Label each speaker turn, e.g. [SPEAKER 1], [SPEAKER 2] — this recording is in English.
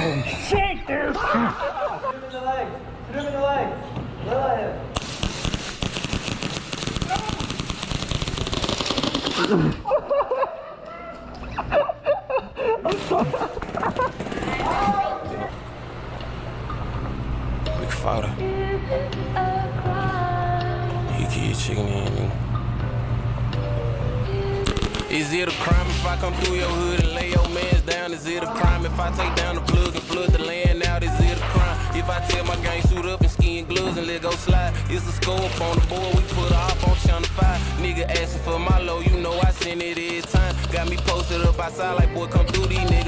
[SPEAKER 1] Oh shit, dude!
[SPEAKER 2] Shoot him in the leg. Shoot him in the leg. Let him.
[SPEAKER 3] Big father. He keep chicken in. Is it a crime if I come through your hood and lay your mans down? Is it a crime if I take down the plug and flood the land out? Is it a crime if I tell my gang suit up and skin gloves and let go slide? It's a score up on the board, we put her up on channel 5. Nigga asking for my low, you know I send it every time. Got me posted up outside like, boy, come through these niggas.